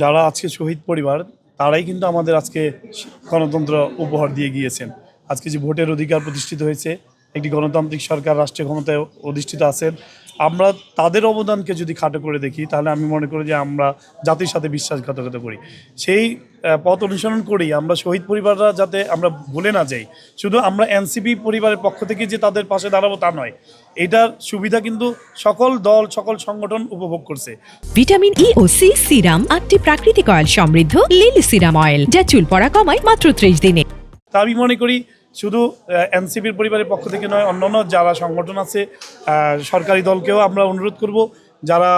যারা আজকে শহীদ পরিবার তারাই কিন্তু আমাদের আজকে গণতন্ত্র উপহার দিয়ে গিয়েছেন। আজকে যে ভোটের অধিকার প্রতিষ্ঠিত হয়েছে, একটি গণতান্ত্রিক সরকার রাষ্ট্রীয় ক্ষমতায় অধিষ্ঠিত আছেন। আমরা তাদের অবদানকে যদি খাটো করে দেখি, তাহলে আমি মনে করি যে আমরা জাতির সাথে বিশ্বাসঘাতকতা করি। সেই পথ অনুসরণ করেই আমরা শহীদ পরিবাররা যাতে আমরা ভুলে না যাই। শুধু আমরা এনসিপি পরিবারের পক্ষ থেকে যে তাদের পাশে দাঁড়াবো তা নয়, এটার সুবিধা কিন্তু সকল দল সকল সংগঠন উপভোগ করছে। ভিটামিন ই ও সি সিরাম 8টি প্রাকৃতিক অয়েল সমৃদ্ধ লিলি সিরাম অয়েল, যা চুল পড়া কমায় মাত্র 30 দিনে। তা আমি মনে করি শুধু এনসিপির পরিবারের পক্ষ থেকে নয়, অন্যান্য যারা সংগঠন আছে, সরকারি দলকেও আমরা অনুরোধ করব, যারা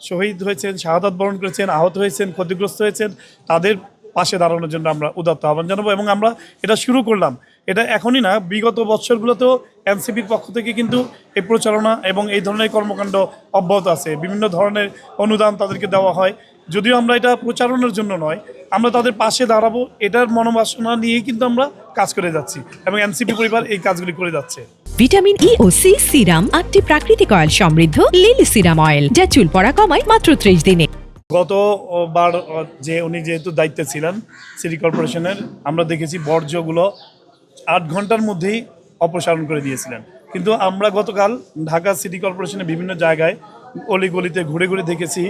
শহীদ হয়েছেন, শাহাদাত বরণ করেছেন, আহত হয়েছেন, ক্ষতিগ্রস্ত হয়েছেন, তাদের পাশে দাঁড়ানোর জন্য আমরা উদাত্ত আহ্বান জানাবো। এবং আমরা এটা শুরু করলাম, এটা এখনই না, বিগত বৎসরগুলোতেও এনসিপির পক্ষ থেকে কিন্তু এই প্রচারণা এবং এই ধরনের কর্মকাণ্ড অব্যাহত আছে। বিভিন্ন ধরনের অনুদান তাদেরকে দেওয়া হয়। যদিও আমরা এটা প্রচারণার জন্য নয়, আমরা তাদের পাশে দাঁড়াবো, এটার মনোবাসনা নিয়েই কিন্তু আমরা কাজ করে যাচ্ছি এবং এনসিপি পরিবার এই কাজগুলি করে যাচ্ছে। ভিটামিন ই ও সি সিরাম 8টি প্রাকৃতিক অয়েল সমৃদ্ধ লিলি সিরাম অয়েল, যা চুল পড়া কমায় মাত্র 30 দিনে। গতবার যে উনি যেহেতু দায়িত্বে ছিলেন সিটি কর্পোরেশনের, আমরা দেখেছি বর্জ্যগুলো 8 ঘন্টার মধ্যেই অপসারণ করে দিয়েছিলেন। কিন্তু আমরা গতকাল ঢাকা সিটি কর্পোরেশনের বিভিন্ন জায়গায় অলিগলিতে ঘুরে ঘুরে দেখেছি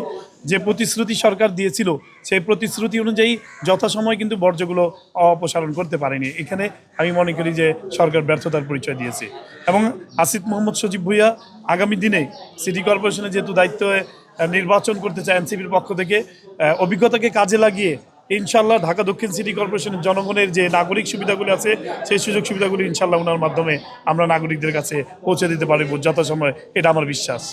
যে প্রতিশ্রুতি সরকার দিয়েছিল, সেই প্রতিশ্রুতি অনুযায়ী যথাসময় কিন্তু বর্জ্যগুলো অপসারণ করতে পারেনি। এখানে আমি মনে করি যে সরকার ব্যর্থতার পরিচয় দিয়েছে। এবং আসিফ মোহাম্মদ সজীব ভুঁইয়া আগামী দিনে সিটি কর্পোরেশনে যেহেতু দায়িত্ব নির্বাচন করতে চায় এনসিপির পক্ষ থেকে, অভিজ্ঞতাকে কাজে লাগিয়ে ইনশাল্লাহ ঢাকা দক্ষিণ সিটি কর্পোরেশনের জনগণের যে নাগরিক সুবিধাগুলি আছে, সেই সুযোগ সুবিধাগুলি ইনশাল্লাহ ওনার মাধ্যমে আমরা নাগরিকদের কাছে পৌঁছে দিতে পারব যথাসময়, এটা আমার বিশ্বাস।